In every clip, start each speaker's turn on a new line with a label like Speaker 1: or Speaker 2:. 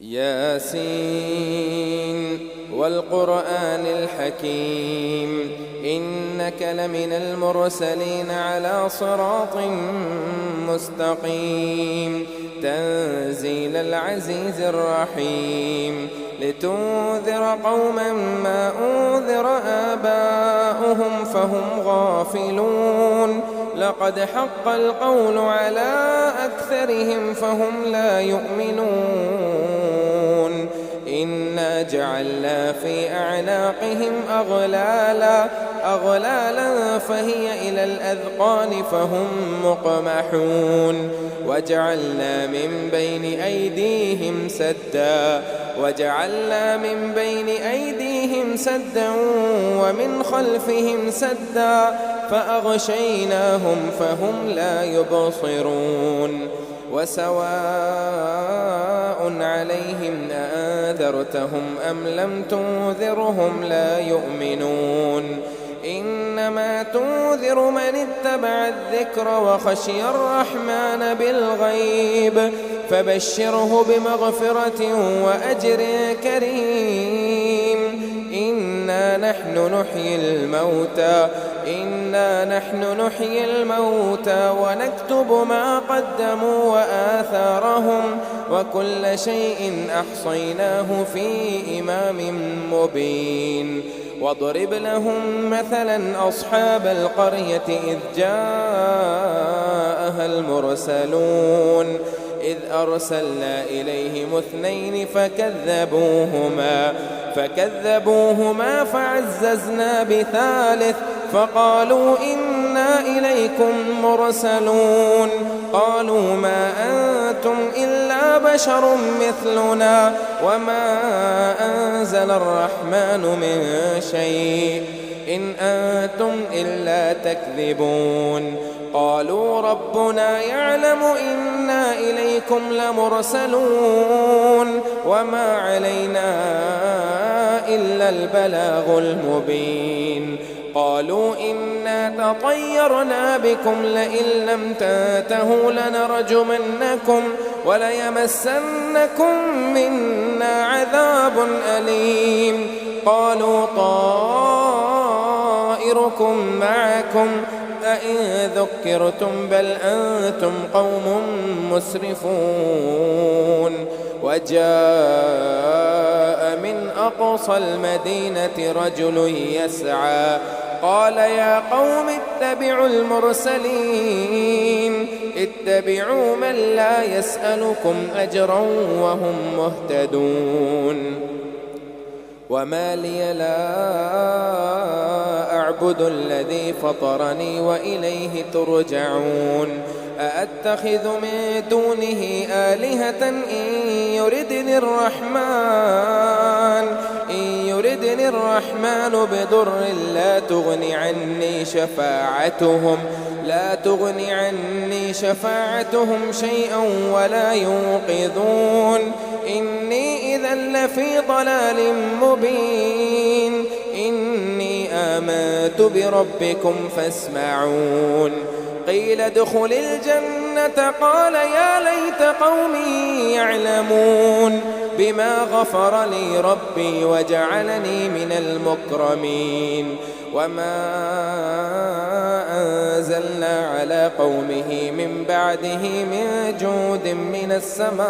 Speaker 1: ياسين والقرآن الحكيم إنك لمن المرسلين على صراط مستقيم تنزيل العزيز الرحيم لتنذر قوما ما أنذر آباؤهم فهم غافلون لقد حق القول على أكثرهم فهم لا يؤمنون إنا جعلنا في أعناقهم أغلالا فهي إلى الأذقان فهم مقمحون وجعلنا من بين أيديهم سدا ومن خلفهم سدا فأغشيناهم فهم لا يبصرون وسواء عليهم أأنذرتهم أم لم تنذرهم لا يؤمنون إنما تنذر من اتبع الذكر وخشي الرحمن بالغيب فبشره بمغفرة وأجر كريم إنا نحن نحيي الموتى ونكتب ما قدموا وآثارهم وكل شيء أحصيناه في إمام مبين واضرب لهم مثلا أصحاب القرية إذ جاءها المرسلون إذ أرسلنا إليهم 2 فكذبوهما فعززنا ب3 فقالوا إنا إليكم مرسلون قالوا ما أنتم إلا بشر مثلنا وما أنزل الرحمن من شيء إن أنتم إلا تكذبون قالوا ربنا يعلم إنا إليكم لمرسلون وما علينا إلا البلاغ المبين قالوا إنا تطيرنا بكم لئن لم تنتهوا لنرجمنكم وليمسنكم منا عذاب أليم قالوا طائركم معكم أئن ذكرتم بل أنتم قوم مسرفون وجاء من أقصى المدينة رجل يسعى قال يا قوم اتبعوا المرسلين اتبعوا من لا يسألكم أجرا وهم مهتدون وما لي لا أعبد الذي فطرني وإليه ترجعون أأتخذ من دونه آلهة إن يردني الرحمن بضر لا تغني عني شفاعتهم شيئا ولا ينقذون إني إذا لفي ضلال مبين إني آمنت بربكم فاسمعون قيل ادخل الجنة قال يا ليت قومي يعلمون بما غفر لي ربي وجعلني من المكرمين وما أنزلنا على قومه من بعده من جود من السماء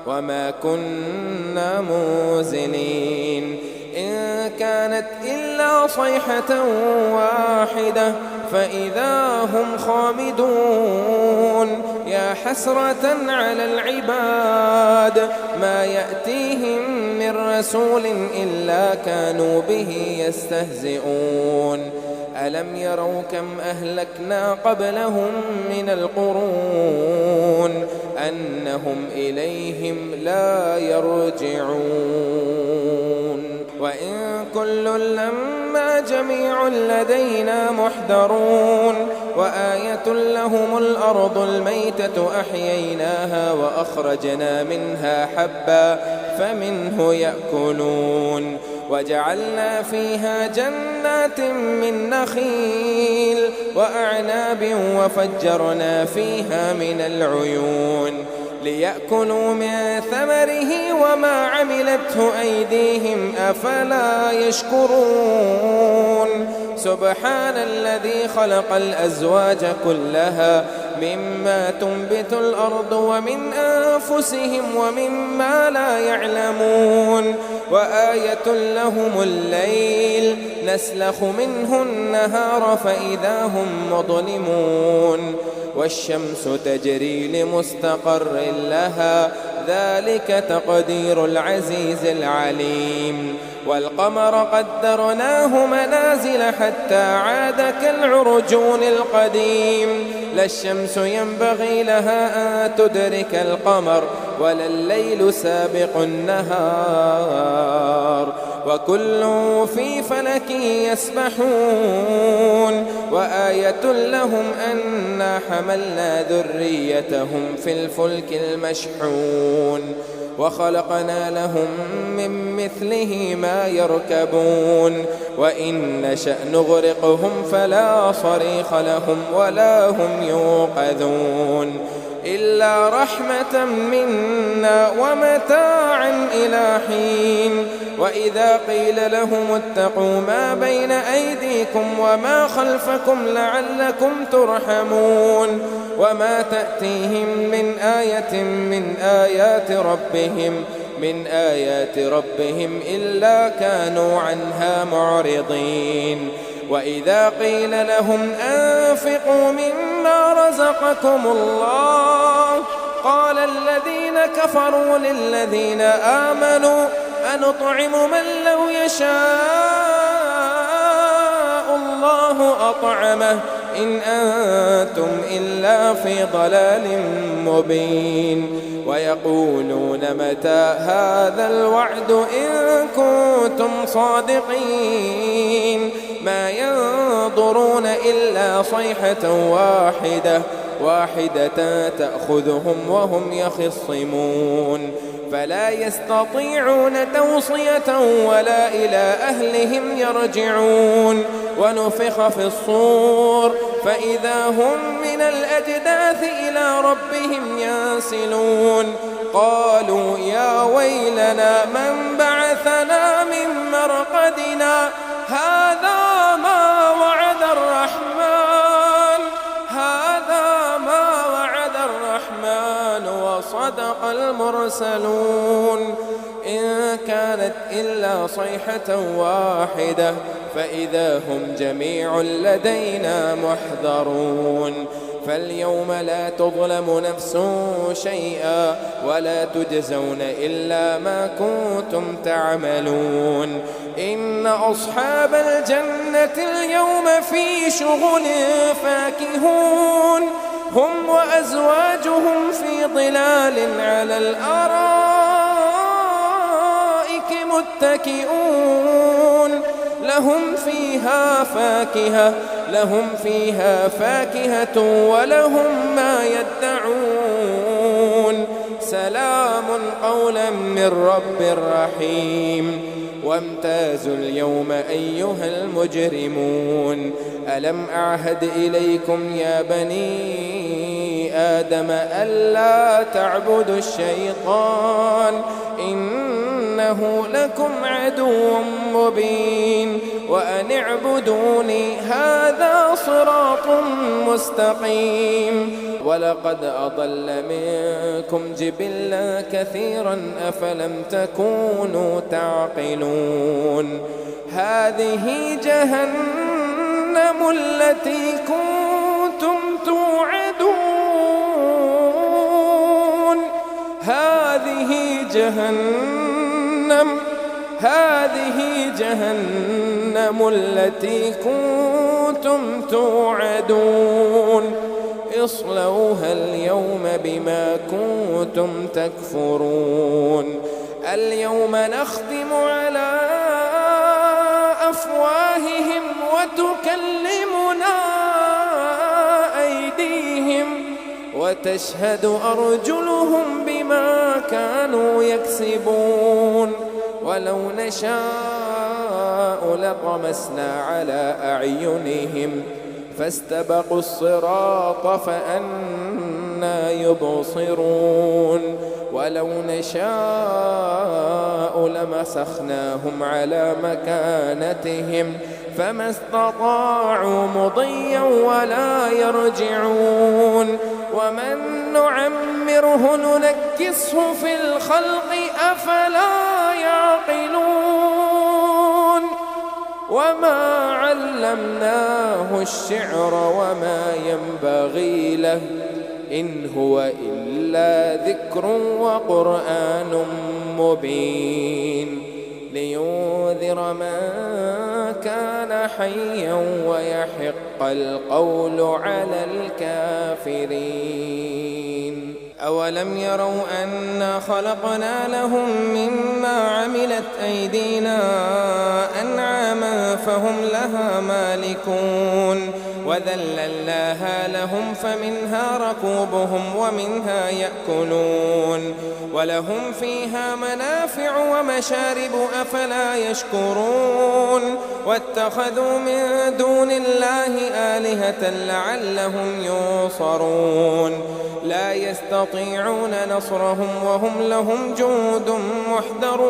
Speaker 1: وما كنا منزلين إن كانت إلا صيحة واحدة فإذا هم خامدون يا حسرة على العباد ما يأتيهم من رسول إلا كانوا به يستهزئون ألم يروا كم أهلكنا قبلهم من القرون أنهم إليهم لا يرجعون وإن كل لما جميع لدينا محضرون وآية لهم الأرض الميتة أحييناها وأخرجنا منها حبا فمنه يأكلون وجعلنا فيها جنات من نخيل وأعناب وفجرنا فيها من العيون ليأكلوا من ثمره وما عملته أيديهم أفلا يشكرون سبحان الذي خلق الأزواج كلها مما تنبت الأرض ومن أنفسهم ومما لا يعلمون وآية لهم الليل نسلخ منه النهار فإذا هم مظلمون والشمس تجري لمستقر لها ذلك تقدير العزيز العليم والقمر قدرناه منازل حتى عاد كالعرجون القديم لا الشمس ينبغي لها أن تدرك القمر ولا الليل سابق النهار وكل في فلك يسبحون وآية لهم أنا حملنا ذريتهم في الفلك المشحون وخلقنا لهم من مثله ما يركبون وإن نشأ نغرقهم فلا صريخ لهم ولا هم يوقظون إلا رحمة منا ومتاعا إلى حين وإذا قيل لهم اتقوا ما بين أيديكم وما خلفكم لعلكم ترحمون وما تأتيهم من آية من آيات ربهم إلا كانوا عنها معرضين وإذا قيل لهم أنفقوا مما رزقكم الله قال الذين كفروا للذين آمنوا أنطعم من لو يشاء الله أطعمه إن أنتم إلا في ضلال مبين ويقولون متى هذا الوعد إن كنتم صادقين ما ينظرون إلا صيحة واحدة تأخذهم وهم يخصمون فلا يستطيعون توصية ولا إلى أهلهم يرجعون ونفخ في الصور فإذا هم من الأجداث إلى ربهم ينسلون قالوا يا ويلنا من بعثنا من مرقدنا هذا ما وعد الرحمن وصدق المرسلون إن كانت إلا صيحة واحدة فإذا هم جميع لدينا محضرون فاليوم لا تظلم نفس شيئا ولا تجزون إلا ما كنتم تعملون إن أصحاب الجنة اليوم في شغل فاكهون هم وأزواجهم في ظلال على الأرائك متكئون لهم فيها فاكهة ولهم ما يدعون سلام قولا من رب رحيم وامتازوا اليوم أيها المجرمون ألم أعهد إليكم يا بني آدم ألا تعبدوا الشيطان إنه لكم عدو مبين وأن اعبدوني هذا صراط مستقيم ولقد أضل منكم جبلا كثيرا أفلم تكونوا تعقلون هذه جهنم التي كنتم توعدون هذه جهنم التي كنتم توعدون اصلوها اليوم بما كنتم تكفرون اليوم نختم على أفواههم وتكلمنا أيديهم وتشهد أرجلهم بما كانوا يكسبون ولو نشاء لطمسنا على أعينهم فاستبقوا الصراط فأنى أنا يبصرون ولو نشاء لمسخناهم على مكانتهم فما استطاعوا مضيا ولا يرجعون ومن نعمره ننكسه في الخلق أفلا يعقلون وما علمناه الشعر وما ينبغي له إن هو إلا ذكر وقرآن مبين لينذر من كان حيا ويحق القول على الكافرين أولم يروا أنا خلقنا لهم مما عملت أيدينا أنعاما فهم لها مالكون وذللناها لهم فمنها ركوبهم ومنها يأكلون ولهم فيها منافع ومشارب أفلا يشكرون واتخذوا من دون الله آلهة لعلهم ينصرون لا يستطيعون نصرهم وهم لهم جند محضرون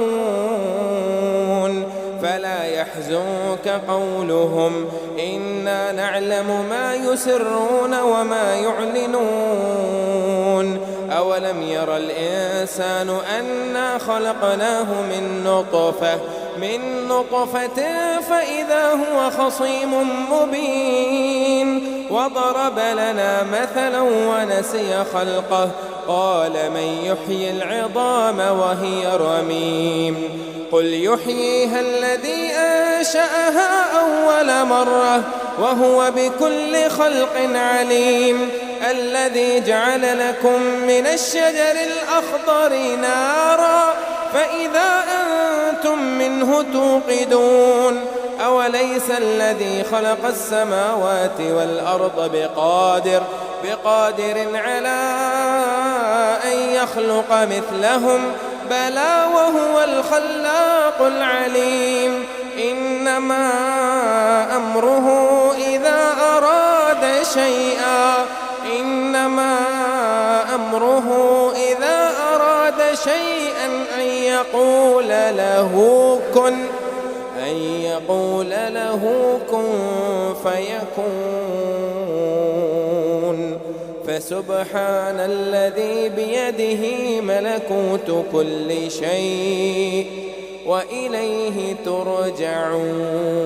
Speaker 1: فلا يحزنك قولهم إنا نعلم ما يسرون وما يعلنون أولم ير الإنسان أنا خلقناه من نطفة فإذا هو خصيم مبين وضرب لنا مثلا ونسي خلقه قال من يحيي العظام وهي رميم قل يحييها الذي أنشأها أول مرة وهو بكل خلق عليم الذي جعل لكم من الشجر الأخضر نارا فإذا أنتم منه توقدون أوليس الذي خلق السماوات والأرض بقادر على أن يخلق مثلهم بلى وهو الخلاق العليم إنما أمره إذا أراد شيئا أن يقول له كن فيكون فسبحان الذي بيده ملكوت كل شيء وإليه ترجعون